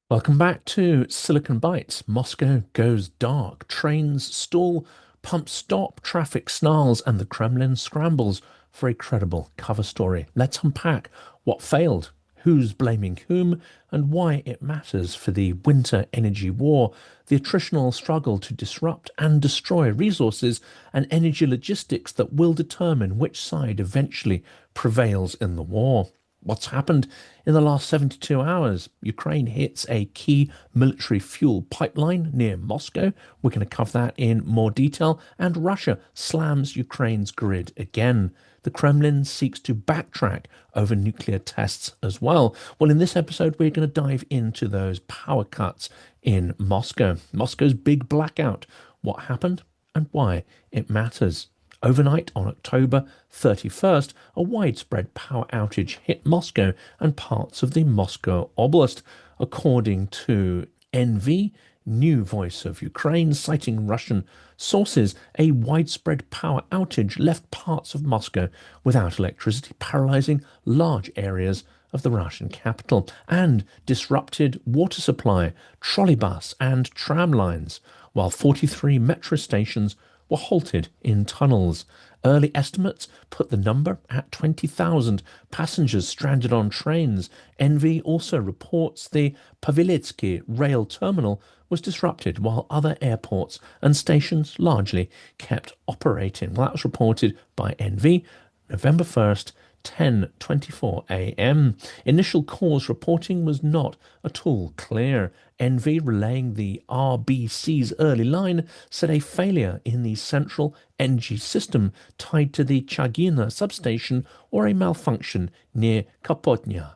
Welcome back to Silicon Bites. Moscow goes dark, trains stall, pumps stop, traffic snarls, and the Kremlin scrambles for a credible cover story. Let's unpack what failed, who's blaming whom, and why it matters for the winter energy war, the attritional struggle to disrupt and destroy resources, and energy logistics that will determine which side eventually prevails in the war. What's happened in the last 72 hours? Ukraine hits a key military fuel pipeline near Moscow. We're going to cover that in more detail. And Russia slams Ukraine's grid again. The Kremlin seeks to backtrack over nuclear tests as well. Well, in this episode, we're going to dive into those power cuts in Moscow. Moscow's big blackout. What happened and why it matters. Overnight on October 31st, a widespread power outage hit Moscow and parts of the Moscow Oblast, according to NV, New Voice of Ukraine, citing Russian sources. A widespread power outage left parts of Moscow without electricity, paralyzing large areas of the Russian capital and disrupted water supply, trolleybus, and tram lines, while 43 metro stations were halted in tunnels. Early estimates put the number at 20,000 passengers stranded on trains. NV also reports the Paveletsky rail terminal was disrupted while other airports and stations largely kept operating. Well, that was reported by NV November 1st, 10:24 a.m. Initial cause reporting was not at all clear. NV, relaying the RBC's early line, said a failure in the central energy system tied to the Chagina substation or a malfunction near Kapotnya.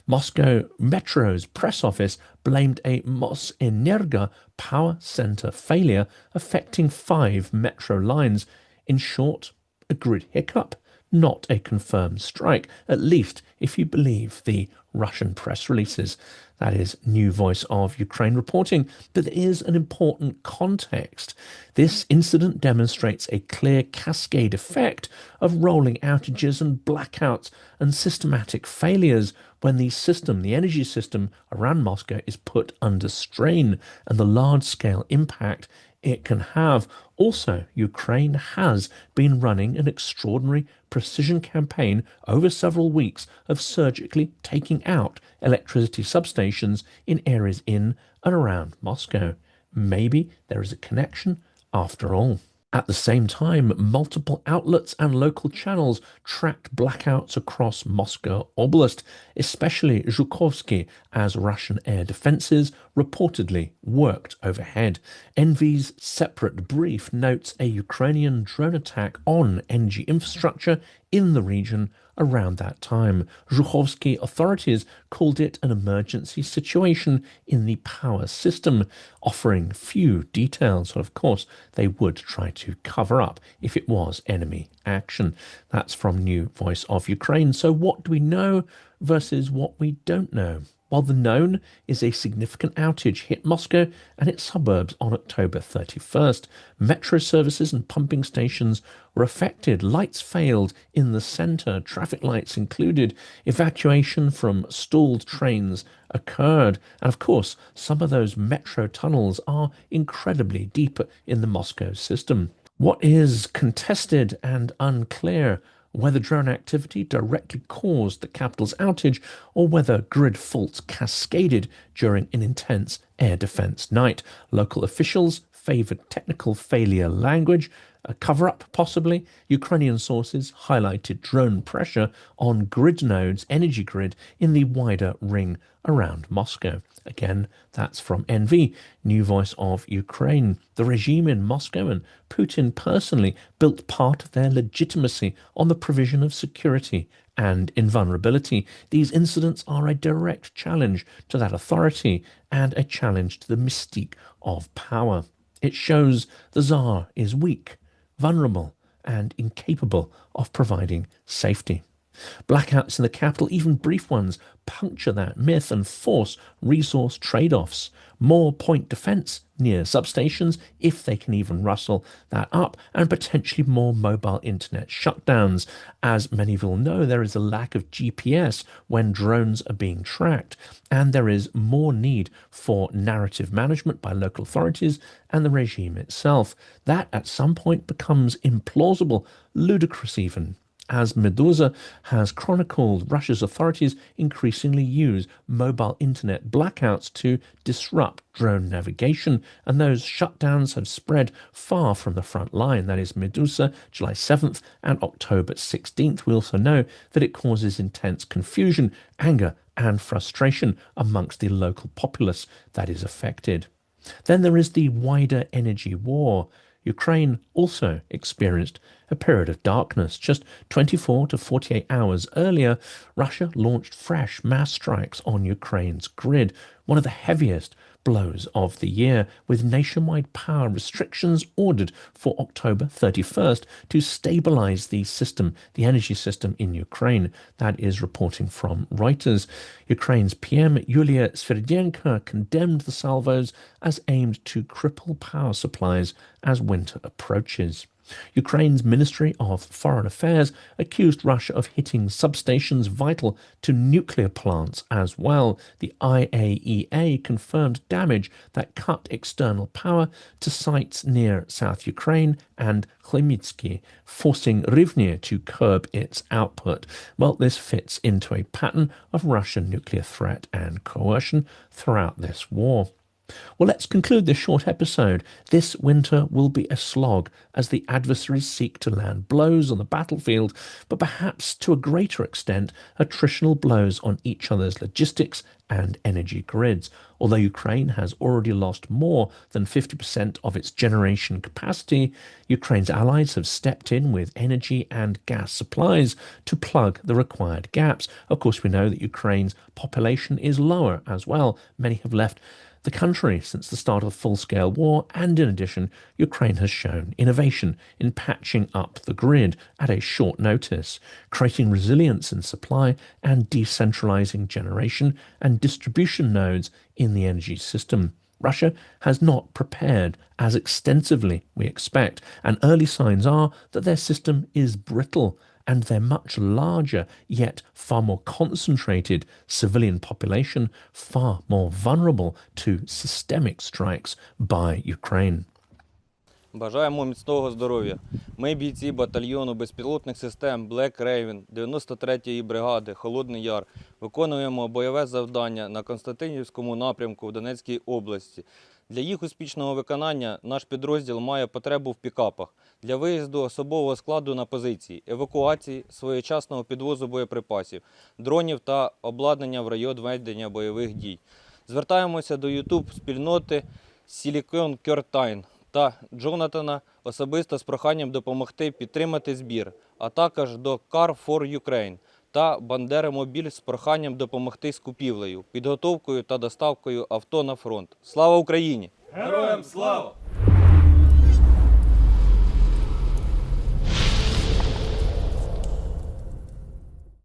Moscow Metro's press office blamed a Mosenergo power center failure affecting 5 metro lines. In short, a grid hiccup, not a confirmed strike, at least if you believe the Russian press releases. That is New Voice of Ukraine reporting. But there is an important context. This incident demonstrates a clear cascade effect of rolling outages and blackouts and systematic failures when the system, the energy system around Moscow, is put under strain, and the large-scale impact it can have. Also, Ukraine has been running an extraordinary precision campaign over several weeks of surgically taking out electricity substations in areas in and around Moscow. Maybe there is a connection after all. At the same time, multiple outlets and local channels tracked blackouts across Moscow Oblast, especially Zhukovsky, as Russian air defenses reportedly worked overhead. NV's separate brief notes a Ukrainian drone attack on energy infrastructure in the region around that time. Zhukovsky authorities called it an emergency situation in the power system, offering few details. Of course, they would try to cover up if it was enemy action. That's from New Voice of Ukraine. So what do we know versus what we don't know? While the known is a significant outage hit Moscow and its suburbs on October 31st, metro services and pumping stations were affected. Lights failed in the centre, traffic lights included. Evacuation from stalled trains occurred. And of course, some of those metro tunnels are incredibly deep in the Moscow system. What is contested and unclear, whether drone activity directly caused the capital's outage or whether grid faults cascaded during an intense air defense night. Local officials favored technical failure language, a cover-up possibly. Ukrainian sources highlighted drone pressure on grid nodes, energy grid, in the wider ring around Moscow. Again, that's from NV, New Voice of Ukraine. The regime in Moscow and Putin personally built part of their legitimacy on the provision of security and invulnerability. These incidents are a direct challenge to that authority and a challenge to the mystique of power. It shows the Tsar is weak, vulnerable, and incapable of providing safety. Blackouts in the capital, even brief ones, puncture that myth and force resource trade-offs. More point defense near substations, if they can even rustle that up, and potentially more mobile internet shutdowns. As many will know, there is a lack of GPS when drones are being tracked, and there is more need for narrative management by local authorities and the regime itself. That at some point becomes implausible, ludicrous even, as Medusa has chronicled. Russia's authorities increasingly use mobile internet blackouts to disrupt drone navigation, and those shutdowns have spread far from the front line. That is Medusa, July 7th and October 16th. We also know that it causes intense confusion, anger, and frustration amongst the local populace that is affected. Then there is the wider energy war. Ukraine also experienced a period of darkness. Just 24 to 48 hours earlier, Russia launched fresh mass strikes on Ukraine's grid, one of the heaviest blows of the year, with nationwide power restrictions ordered for October 31st to stabilize the system, the energy system in Ukraine. That is reporting from Reuters. Ukraine's PM Yulia Sverdenko condemned the salvos as aimed to cripple power supplies as winter approaches. Ukraine's Ministry of Foreign Affairs accused Russia of hitting substations vital to nuclear plants as well. The IAEA confirmed damage that cut external power to sites near South Ukraine and Khmelnytsky, forcing Rivne to curb its output. Well, this fits into a pattern of Russian nuclear threat and coercion throughout this war. Well, let's conclude this short episode. This winter will be a slog as the adversaries seek to land blows on the battlefield, but perhaps to a greater extent, attritional blows on each other's logistics and energy grids. Although Ukraine has already lost more than 50% of its generation capacity, Ukraine's allies have stepped in with energy and gas supplies to plug the required gaps. Of course, we know that Ukraine's population is lower as well. Many have left the country since the start of the full-scale war, and in addition, Ukraine has shown innovation in patching up the grid at a short notice, creating resilience in supply and decentralizing generation and distribution nodes in the energy system. Russia has not prepared as extensively, we expect, and early signs are that their system is brittle, and their much larger, yet far more concentrated civilian population far more vulnerable to systemic strikes by Ukraine. Бажаємо міцного здоров'я. Ми бійці батальйону безпілотних систем Black Raven 93-ї бригади Холодний Яр виконуємо бойове завдання на Константинівському напрямку в Донецькій області. Для їх успішного виконання наш підрозділ має потребу в пікапах для виїзду особового складу на позиції, евакуації, своєчасного підвозу боєприпасів, дронів та обладнання в район ведення бойових дій. Звертаємося до YouTube-спільноти Silicon Curtain та Джонатана особисто з проханням допомогти підтримати збір, а також до Car for Ukraine та Бандера Мобіль з проханням допомогти з купівлею, підготовкою та доставкою авто на фронт. Слава Україні! Героям слава!